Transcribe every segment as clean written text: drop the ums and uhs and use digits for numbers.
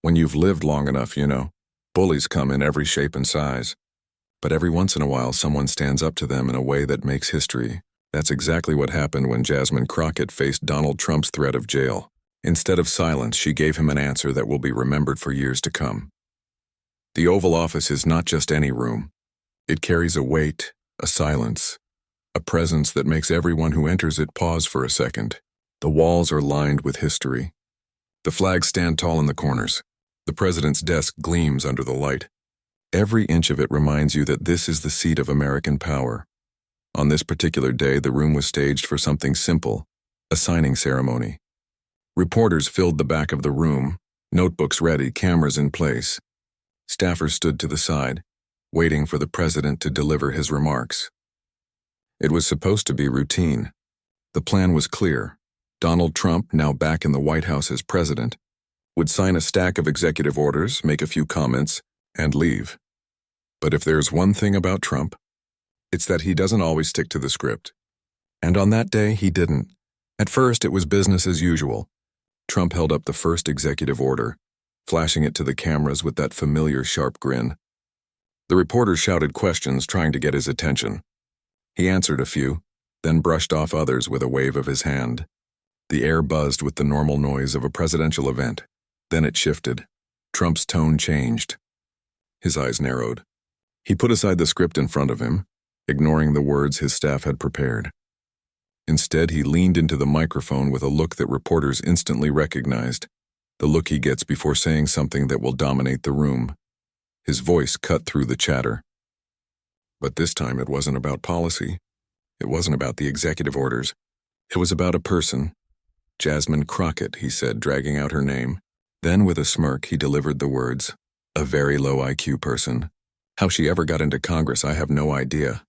When you've lived long enough, bullies come in every shape and size. But every once in a while, someone stands up to them in a way that makes history. That's exactly what happened when Jasmine Crockett faced Donald Trump's threat of jail. Instead of silence, she gave him an answer that will be remembered for years to come. The Oval Office is not just any room. It carries a weight, a silence, a presence that makes everyone who enters it pause for a second. The walls are lined with history. The flags stand tall in the corners. The president's desk gleams under the light. Every inch of it reminds you that this is the seat of American power. On this particular day, the room was staged for something simple, a signing ceremony. Reporters filled the back of the room, notebooks ready, cameras in place. Staffers stood to the side, waiting for the president to deliver his remarks. It was supposed to be routine. The plan was clear. Donald Trump, now back in the White House as president, would sign a stack of executive orders, make a few comments, and leave. But if there's one thing about Trump, it's that he doesn't always stick to the script. And on that day, he didn't. At first, it was business as usual. Trump held up the first executive order, flashing it to the cameras with that familiar sharp grin. The reporters shouted questions, trying to get his attention. He answered a few, then brushed off others with a wave of his hand. The air buzzed with the normal noise of a presidential event. Then it shifted. Trump's tone changed. His eyes narrowed. He put aside the script in front of him, ignoring the words his staff had prepared. Instead, he leaned into the microphone with a look that reporters instantly recognized, the look he gets before saying something that will dominate the room. His voice cut through the chatter. But this time it wasn't about policy. It wasn't about the executive orders. It was about a person. Jasmine Crockett, he said, dragging out her name. Then with a smirk, he delivered the words, "A very low IQ person. How she ever got into Congress, I have no idea."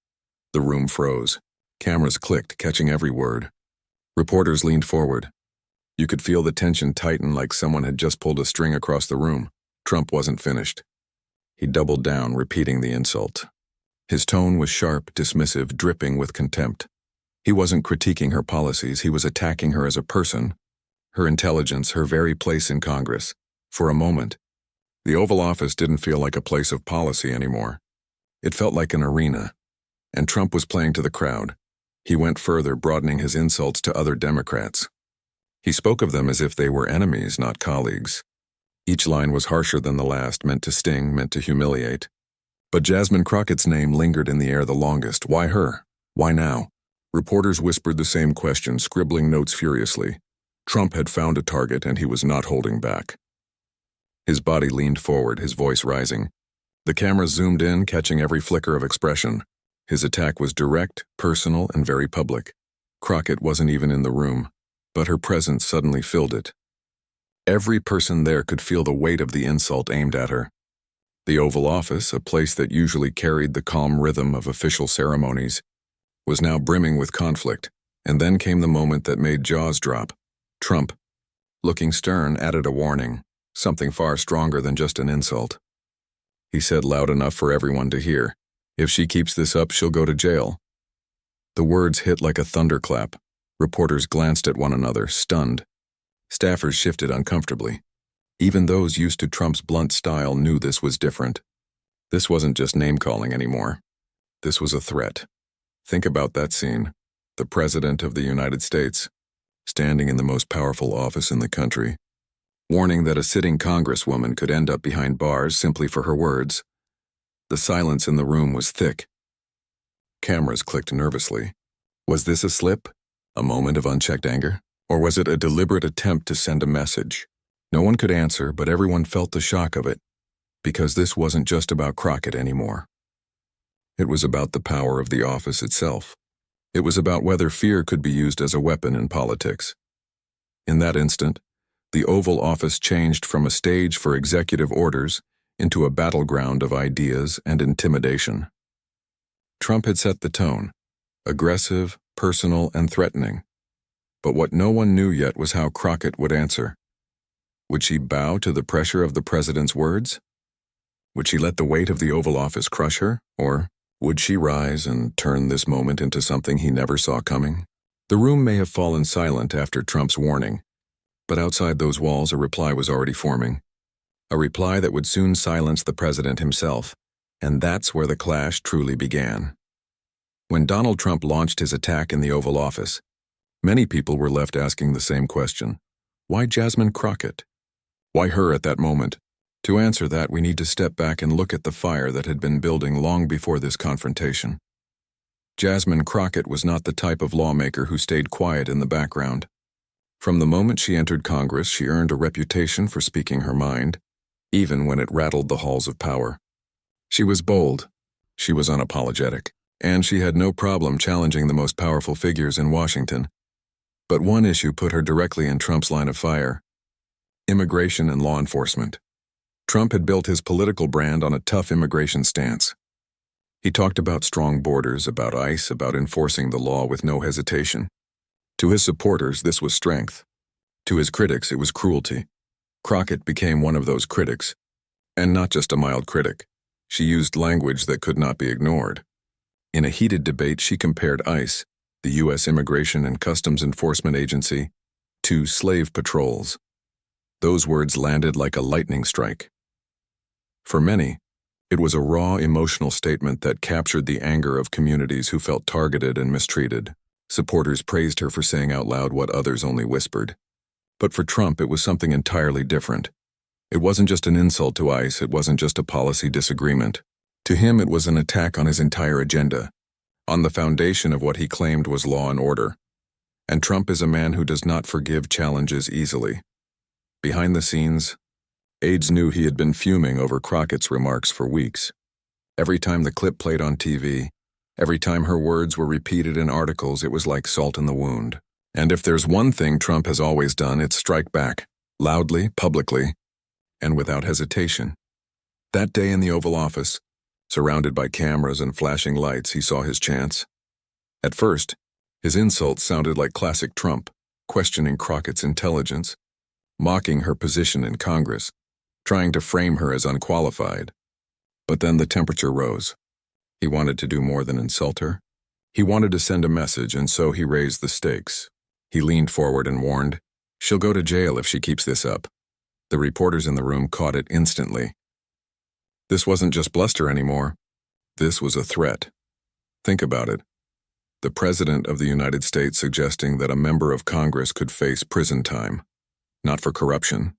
The room froze. Cameras clicked, catching every word. Reporters leaned forward. You could feel the tension tighten like someone had just pulled a string across the room. Trump wasn't finished. He doubled down, repeating the insult. His tone was sharp, dismissive, dripping with contempt. He wasn't critiquing her policies, he was attacking her as a person, her intelligence, her very place in Congress. For a moment, the Oval Office didn't feel like a place of policy anymore. It felt like an arena, and Trump was playing to the crowd. He went further, broadening his insults to other Democrats. He spoke of them as if they were enemies, not colleagues. Each line was harsher than the last, meant to sting, meant to humiliate. But Jasmine Crockett's name lingered in the air the longest. Why her? Why now? Reporters whispered the same question, scribbling notes furiously. Trump had found a target, and he was not holding back. His body leaned forward, his voice rising. The cameras zoomed in, catching every flicker of expression. His attack was direct, personal, and very public. Crockett wasn't even in the room, but her presence suddenly filled it. Every person there could feel the weight of the insult aimed at her. The Oval Office, a place that usually carried the calm rhythm of official ceremonies, was now brimming with conflict, and then came the moment that made jaws drop. Trump, looking stern, added a warning, something far stronger than just an insult. He said loud enough for everyone to hear, "If she keeps this up, she'll go to jail." The words hit like a thunderclap. Reporters glanced at one another, stunned. Staffers shifted uncomfortably. Even those used to Trump's blunt style knew this was different. This wasn't just name-calling anymore. This was a threat. Think about that scene. The President of the United States, standing in the most powerful office in the country, warning that a sitting Congresswoman could end up behind bars simply for her words. The silence in the room was thick. Cameras clicked nervously. Was this a slip? A moment of unchecked anger? Or was it a deliberate attempt to send a message? No one could answer, but everyone felt the shock of it, because this wasn't just about Crockett anymore. It was about the power of the office itself. It was about whether fear could be used as a weapon in politics. In that instant, the Oval Office changed from a stage for executive orders into a battleground of ideas and intimidation. Trump had set the tone, aggressive, personal, and threatening. But what no one knew yet was how Crockett would answer. Would she bow to the pressure of the president's words? Would she let the weight of the Oval Office crush her? Or would she rise and turn this moment into something he never saw coming? The room may have fallen silent after Trump's warning, but outside those walls a reply was already forming. a reply that would soon silence the president himself, and that's where the clash truly began. When Donald Trump launched his attack in the Oval Office, many people were left asking the same question: why Jasmine Crockett? Why her at that moment? To answer that, we need to step back and look at the fire that had been building long before this confrontation. Jasmine Crockett was not the type of lawmaker who stayed quiet in the background. From the moment she entered Congress, she earned a reputation for speaking her mind, even when it rattled the halls of power. She was bold, she was unapologetic, and she had no problem challenging the most powerful figures in Washington. But one issue put her directly in Trump's line of fire: immigration and law enforcement. Trump had built his political brand on a tough immigration stance. He talked about strong borders, about ICE, about enforcing the law with no hesitation. To his supporters, this was strength. To his critics, it was cruelty. Crockett became one of those critics, and not just a mild critic. She used language that could not be ignored. In a heated debate, she compared ICE, the U.S. Immigration and Customs Enforcement Agency, to slave patrols. Those words landed like a lightning strike. For many, it was a raw, emotional statement that captured the anger of communities who felt targeted and mistreated. Supporters praised her for saying out loud what others only whispered. But for Trump, it was something entirely different. It wasn't just an insult to ICE, it wasn't just a policy disagreement. To him, it was an attack on his entire agenda, on the foundation of what he claimed was law and order. And Trump is a man who does not forgive challenges easily. Behind the scenes, aides knew he had been fuming over Crockett's remarks for weeks. Every time the clip played on TV, every time her words were repeated in articles, it was like salt in the wound. And if there's one thing Trump has always done, it's strike back, loudly, publicly, and without hesitation. That day in the Oval Office, surrounded by cameras and flashing lights, he saw his chance. At first, his insults sounded like classic Trump, questioning Crockett's intelligence, mocking her position in Congress, trying to frame her as unqualified. But then the temperature rose. He wanted to do more than insult her. He wanted to send a message, and so he raised the stakes. He leaned forward and warned, "She'll go to jail if she keeps this up." The reporters in the room caught it instantly. This wasn't just bluster anymore. This was a threat. Think about it. The President of the United States suggesting that a member of Congress could face prison time. Not for corruption,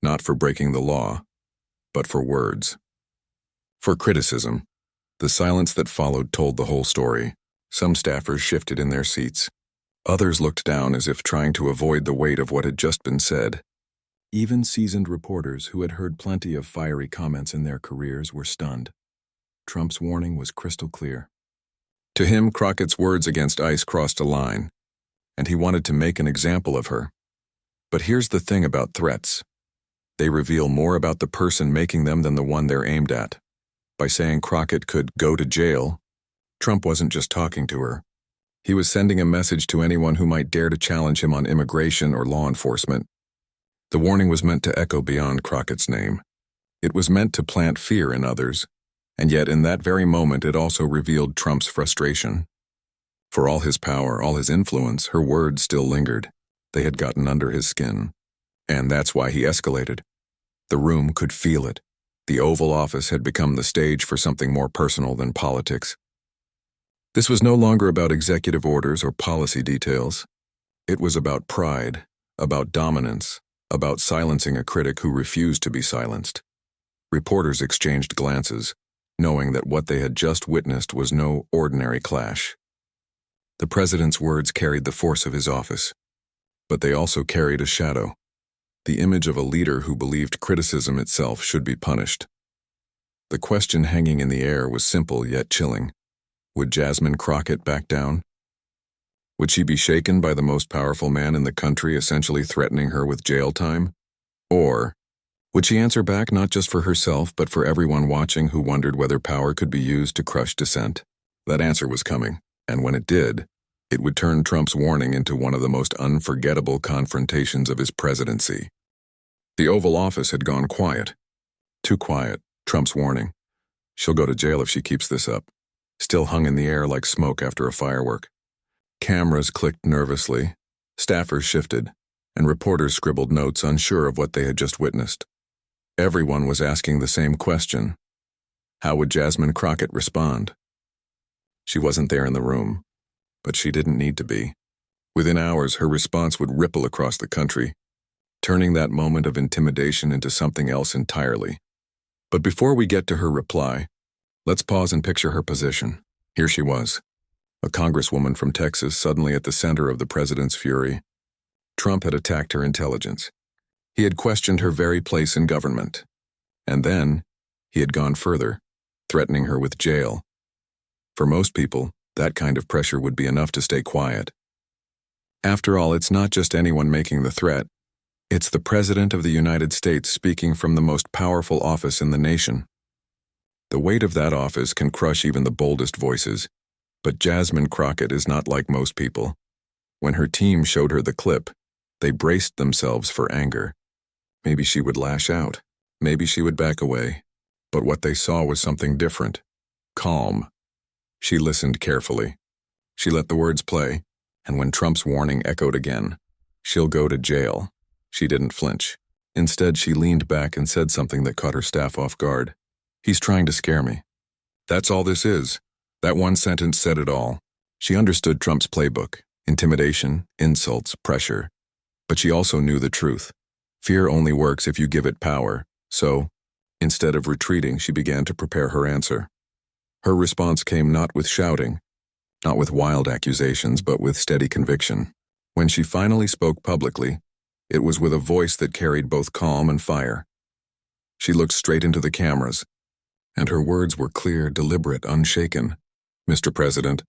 not for breaking the law, but for words. For criticism. The silence that followed told the whole story. Some staffers shifted in their seats. Others looked down as if trying to avoid the weight of what had just been said. Even seasoned reporters who had heard plenty of fiery comments in their careers were stunned. Trump's warning was crystal clear. To him, Crockett's words against ICE crossed a line, and he wanted to make an example of her. But here's the thing about threats. They reveal more about the person making them than the one they're aimed at. By saying Crockett could go to jail, Trump wasn't just talking to her. He was sending a message to anyone who might dare to challenge him on immigration or law enforcement. The warning was meant to echo beyond Crockett's name. It was meant to plant fear in others, and yet in that very moment it also revealed Trump's frustration. For all his power, all his influence, her words still lingered. They had gotten under his skin. And that's why he escalated. The room could feel it. The Oval Office had become the stage for something more personal than politics. This was no longer about executive orders or policy details. It was about pride, about dominance, about silencing a critic who refused to be silenced. Reporters exchanged glances, knowing that what they had just witnessed was no ordinary clash. The president's words carried the force of his office, but they also carried a shadow, the image of a leader who believed criticism itself should be punished. The question hanging in the air was simple yet chilling. Would Jasmine Crockett back down? Would she be shaken by the most powerful man in the country essentially threatening her with jail time? Or would she answer back not just for herself but for everyone watching who wondered whether power could be used to crush dissent? That answer was coming, and when it did, it would turn Trump's warning into one of the most unforgettable confrontations of his presidency. The Oval Office had gone quiet. Too quiet, Trump's warning. "She'll go to jail if she keeps this up," still hung in the air like smoke after a firework. Cameras clicked nervously, staffers shifted, and reporters scribbled notes unsure of what they had just witnessed. Everyone was asking the same question. How would Jasmine Crockett respond? She wasn't there in the room, but she didn't need to be. Within hours, her response would ripple across the country, turning that moment of intimidation into something else entirely. But before we get to her reply, let's pause and picture her position. Here she was, a congresswoman from Texas, suddenly at the center of the president's fury. Trump had attacked her intelligence. He had questioned her very place in government. And then, he had gone further, threatening her with jail. For most people, that kind of pressure would be enough to stay quiet. After all, it's not just anyone making the threat. It's the President of the United States speaking from the most powerful office in the nation. The weight of that office can crush even the boldest voices, but Jasmine Crockett is not like most people. When her team showed her the clip, they braced themselves for anger. Maybe she would lash out. Maybe she would back away. But what they saw was something different. Calm. She listened carefully. She let the words play, and when Trump's warning echoed again, "She'll go to jail," she didn't flinch. Instead, she leaned back and said something that caught her staff off guard. "He's trying to scare me." That's all this is. That one sentence said it all. She understood Trump's playbook: intimidation, insults, pressure. But she also knew the truth. Fear only works if you give it power. So, instead of retreating, she began to prepare her answer. Her response came not with shouting, not with wild accusations, but with steady conviction. When she finally spoke publicly, it was with a voice that carried both calm and fire. She looked straight into the cameras, and her words were clear, deliberate, unshaken. "Mr. President,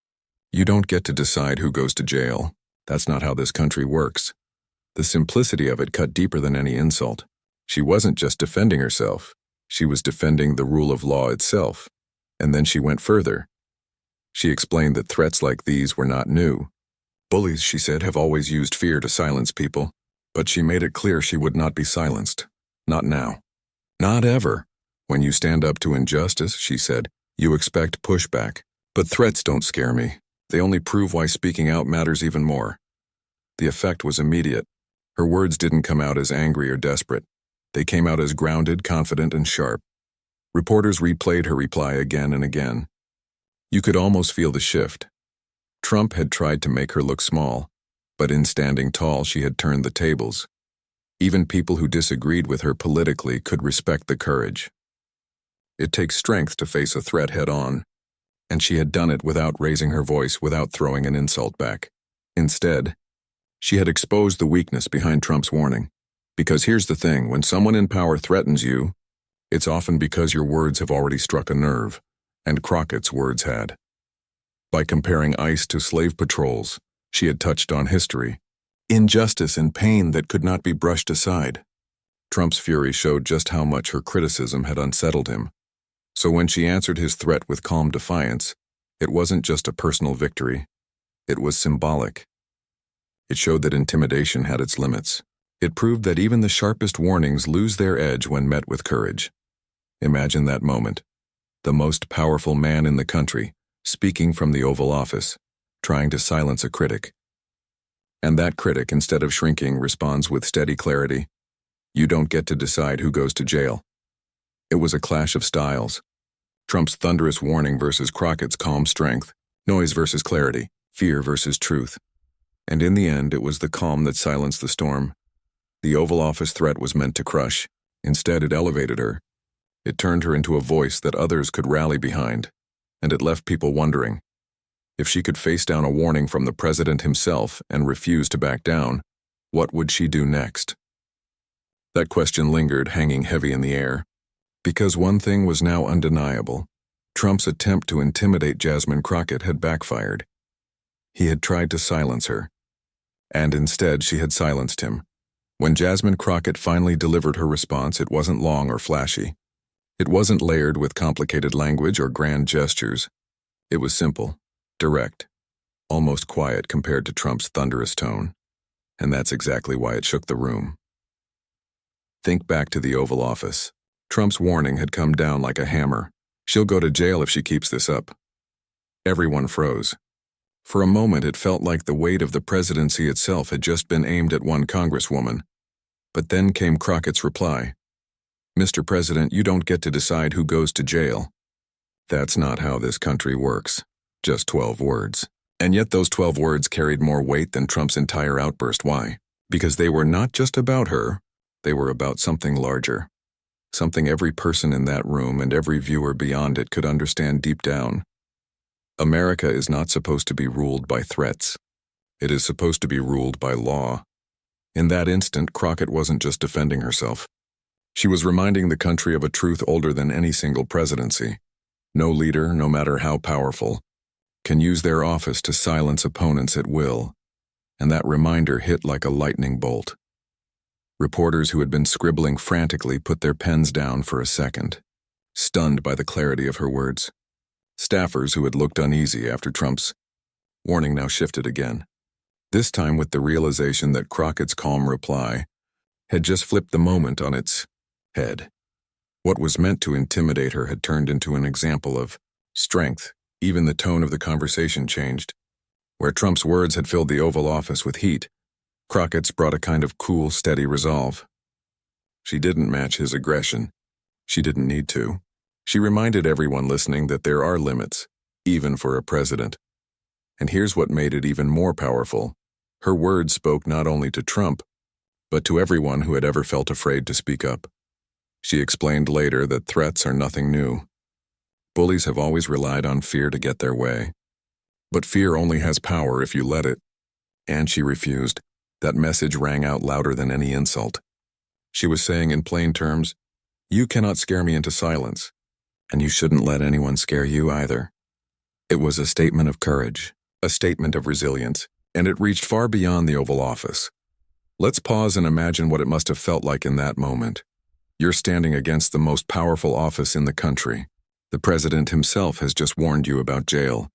you don't get to decide who goes to jail. That's not how this country works." The simplicity of it cut deeper than any insult. She wasn't just defending herself. She was defending the rule of law itself. And then she went further. She explained that threats like these were not new. Bullies, she said, have always used fear to silence people. But she made it clear she would not be silenced. Not now. Not ever. When you stand up to injustice, she said, you expect pushback. But threats don't scare me. They only prove why speaking out matters even more. The effect was immediate. Her words didn't come out as angry or desperate. They came out as grounded, confident, and sharp. Reporters replayed her reply again and again. You could almost feel the shift. Trump had tried to make her look small, but in standing tall, she had turned the tables. Even people who disagreed with her politically could respect the courage. It takes strength to face a threat head-on, and she had done it without raising her voice, without throwing an insult back. Instead, she had exposed the weakness behind Trump's warning. Because here's the thing, when someone in power threatens you, it's often because your words have already struck a nerve, and Crockett's words had. By comparing ICE to slave patrols, she had touched on history, injustice and pain that could not be brushed aside. Trump's fury showed just how much her criticism had unsettled him. So when she answered his threat with calm defiance, it wasn't just a personal victory. It was symbolic. It showed that intimidation had its limits. It proved that even the sharpest warnings lose their edge when met with courage. Imagine that moment. The most powerful man in the country, speaking from the Oval Office, trying to silence a critic. And that critic, instead of shrinking, responds with steady clarity. You don't get to decide who goes to jail. It was a clash of styles. Trump's thunderous warning versus Crockett's calm strength, noise versus clarity, fear versus truth. And in the end, it was the calm that silenced the storm. The Oval Office threat was meant to crush. Instead, it elevated her. It turned her into a voice that others could rally behind, and it left people wondering. If she could face down a warning from the president himself and refuse to back down, what would she do next? That question lingered, hanging heavy in the air. Because one thing was now undeniable. Trump's attempt to intimidate Jasmine Crockett had backfired. He had tried to silence her. And instead, she had silenced him. When Jasmine Crockett finally delivered her response, it wasn't long or flashy. It wasn't layered with complicated language or grand gestures. It was simple, direct, almost quiet compared to Trump's thunderous tone. And that's exactly why it shook the room. Think back to the Oval Office. Trump's warning had come down like a hammer. She'll go to jail if she keeps this up. Everyone froze. For a moment, it felt like the weight of the presidency itself had just been aimed at one congresswoman. But then came Crockett's reply. Mr. President, you don't get to decide who goes to jail. That's not how this country works. Just 12 words. And yet those 12 words carried more weight than Trump's entire outburst. Why? Because they were not just about her, they were about something larger. Something every person in that room and every viewer beyond it could understand deep down. America is not supposed to be ruled by threats. It is supposed to be ruled by law. In that instant, Crockett wasn't just defending herself. She was reminding the country of a truth older than any single presidency. No leader, no matter how powerful, can use their office to silence opponents at will, and that reminder hit like a lightning bolt. Reporters who had been scribbling frantically put their pens down for a second, stunned by the clarity of her words. Staffers who had looked uneasy after Trump's warning now shifted again, this time with the realization that Crockett's calm reply had just flipped the moment on its head. What was meant to intimidate her had turned into an example of strength. Even the tone of the conversation changed. Where Trump's words had filled the Oval Office with heat, Crockett's brought a kind of cool, steady resolve. She didn't match his aggression. She didn't need to. She reminded everyone listening that there are limits, even for a president. And here's what made it even more powerful. Her words spoke not only to Trump, but to everyone who had ever felt afraid to speak up. She explained later that threats are nothing new. Bullies have always relied on fear to get their way. But fear only has power if you let it. And she refused. That message rang out louder than any insult. She was saying in plain terms, you cannot scare me into silence, and you shouldn't let anyone scare you either. It was a statement of courage, a statement of resilience, and it reached far beyond the Oval Office. Let's pause and imagine what it must have felt like in that moment. You're standing against the most powerful office in the country. The president himself has just warned you about jail.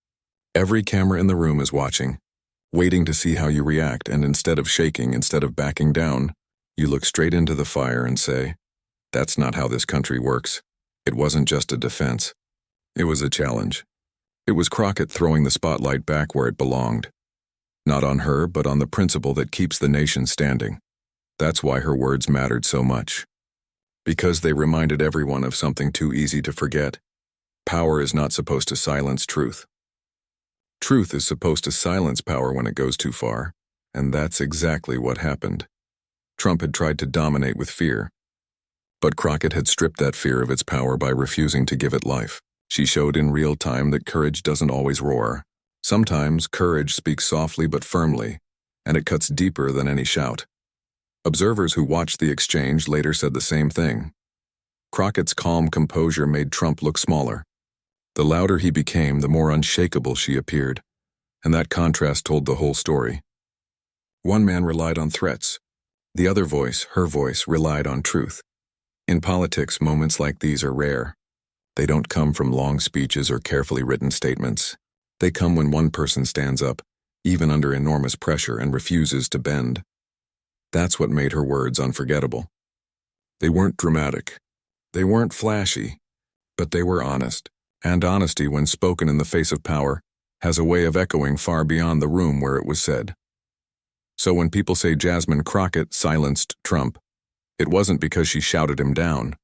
Every camera in the room is watching, waiting to see how you react, and instead of shaking, instead of backing down, you look straight into the fire and say, that's not how this country works. It wasn't just a defense. It was a challenge. It was Crockett throwing the spotlight back where it belonged. Not on her, but on the principle that keeps the nation standing. That's why her words mattered so much. Because they reminded everyone of something too easy to forget. Power is not supposed to silence truth. Truth is supposed to silence power when it goes too far, and that's exactly what happened. Trump had tried to dominate with fear, but Crockett had stripped that fear of its power by refusing to give it life. She showed in real time that courage doesn't always roar. Sometimes courage speaks softly but firmly, and it cuts deeper than any shout. Observers who watched the exchange later said the same thing. Crockett's calm composure made Trump look smaller. The louder he became, the more unshakable she appeared, and that contrast told the whole story. One man relied on threats. The other voice, her voice, relied on truth. In politics, moments like these are rare. They don't come from long speeches or carefully written statements. They come when one person stands up, even under enormous pressure, and refuses to bend. That's what made her words unforgettable. They weren't dramatic. They weren't flashy, but they were honest. And honesty, when spoken in the face of power, has a way of echoing far beyond the room where it was said. So when people say Jasmine Crockett silenced Trump, it wasn't because she shouted him down.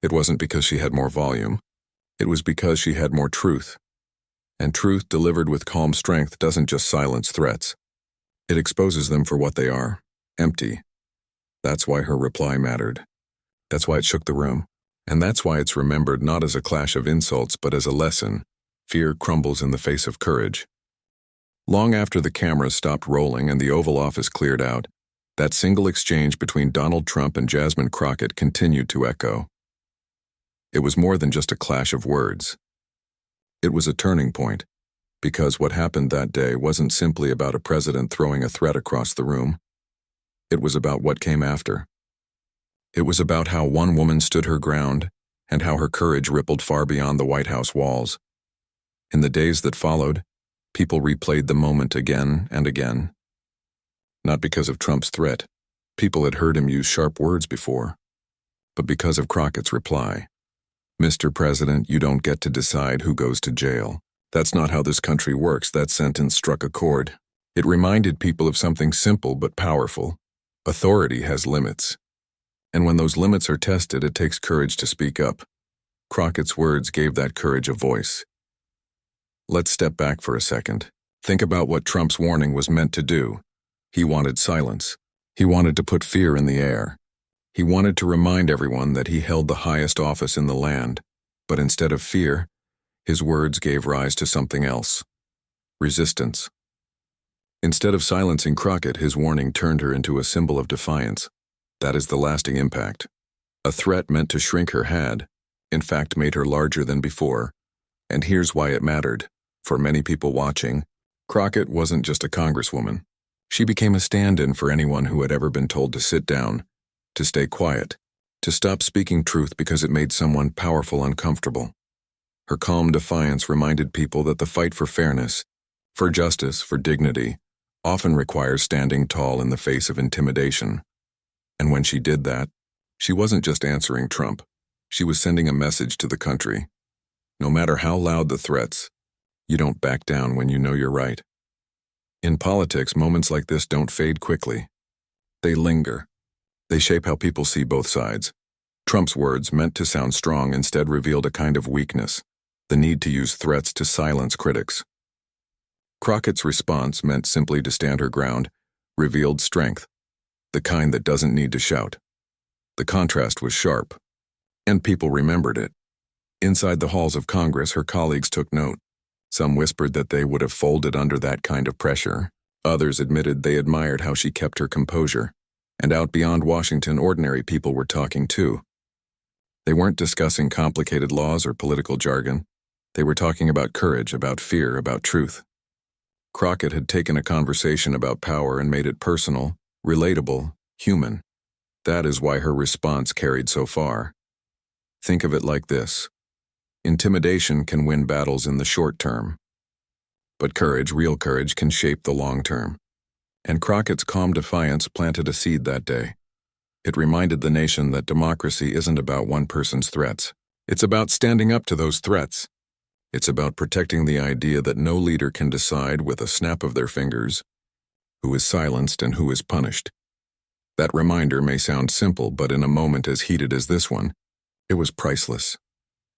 It wasn't because she had more volume. It was because she had more truth. And truth delivered with calm strength doesn't just silence threats. It exposes them for what they are, empty. That's why her reply mattered. That's why it shook the room. And that's why it's remembered not as a clash of insults, but as a lesson. Fear crumbles in the face of courage. Long after the cameras stopped rolling and the Oval Office cleared out, that single exchange between Donald Trump and Jasmine Crockett continued to echo. It was more than just a clash of words. It was a turning point, because what happened that day wasn't simply about a president throwing a threat across the room. It was about what came after. It was about how one woman stood her ground and how her courage rippled far beyond the White House walls. In the days that followed, people replayed the moment again and again. Not because of Trump's threat. People had heard him use sharp words before. But because of Crockett's reply. Mr. President, you don't get to decide who goes to jail. That's not how this country works. That sentence struck a chord. It reminded people of something simple but powerful. Authority has limits. And when those limits are tested, it takes courage to speak up. Crockett's words gave that courage a voice. Let's step back for a second. Think about what Trump's warning was meant to do. He wanted silence. He wanted to put fear in the air. He wanted to remind everyone that he held the highest office in the land. But instead of fear, his words gave rise to something else. Resistance. Instead of silencing Crockett, his warning turned her into a symbol of defiance. That is the lasting impact. A threat meant to shrink her had, in fact, made her larger than before. And here's why it mattered. For many people watching, Crockett wasn't just a congresswoman. She became a stand-in for anyone who had ever been told to sit down, to stay quiet, to stop speaking truth because it made someone powerful uncomfortable. Her calm defiance reminded people that the fight for fairness, for justice, for dignity, often requires standing tall in the face of intimidation. And when she did that, she wasn't just answering Trump. She was sending a message to the country. No matter how loud the threats, you don't back down when you know you're right. In politics, moments like this don't fade quickly. They linger. They shape how people see both sides. Trump's words, meant to sound strong, instead revealed a kind of weakness, the need to use threats to silence critics. Crockett's response, meant simply to stand her ground, revealed strength, the kind that doesn't need to shout. The contrast was sharp, and people remembered it. Inside the halls of Congress, her colleagues took note. Some whispered that they would have folded under that kind of pressure. Others admitted they admired how she kept her composure. And out beyond Washington, ordinary people were talking too. They weren't discussing complicated laws or political jargon. They were talking about courage, about fear, about truth. Crockett had taken a conversation about power and made it personal, relatable, human. That is why her response carried so far. Think of it like this. Intimidation can win battles in the short term. But courage, real courage, can shape the long term. And Crockett's calm defiance planted a seed that day. It reminded the nation that democracy isn't about one person's threats. It's about standing up to those threats. It's about protecting the idea that no leader can decide with a snap of their fingers who is silenced and who is punished. That reminder may sound simple, but in a moment as heated as this one, it was priceless.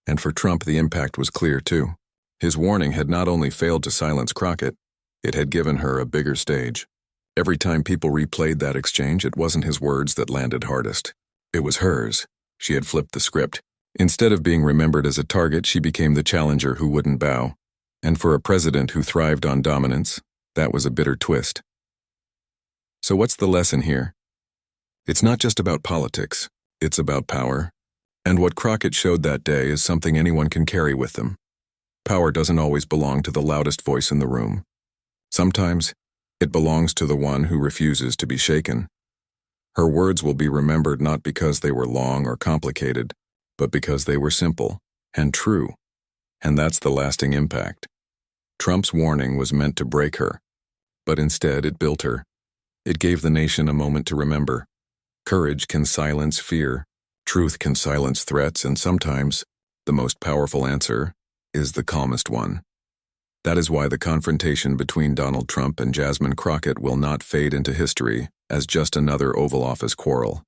And for Trump, the impact was clear too. His warning had not only failed to silence Crockett, it had given her a bigger stage. Every time people replayed that exchange, it wasn't his words that landed hardest. It was hers. She had flipped the script. Instead of being remembered as a target, she became the challenger who wouldn't bow. And for a president who thrived on dominance, that was a bitter twist. So what's the lesson here? It's not just about politics. It's about power. And what Crockett showed that day is something anyone can carry with them. Power doesn't always belong to the loudest voice in the room. Sometimes, it belongs to the one who refuses to be shaken. Her words will be remembered not because they were long or complicated, but because they were simple and true. And that's the lasting impact. Trump's warning was meant to break her, but instead it built her. It gave the nation a moment to remember. Courage can silence fear, truth can silence threats, and sometimes the most powerful answer is the calmest one. That is why the confrontation between Donald Trump and Jasmine Crockett will not fade into history as just another Oval Office quarrel.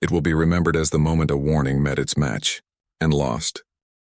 It will be remembered as the moment a warning met its match and lost.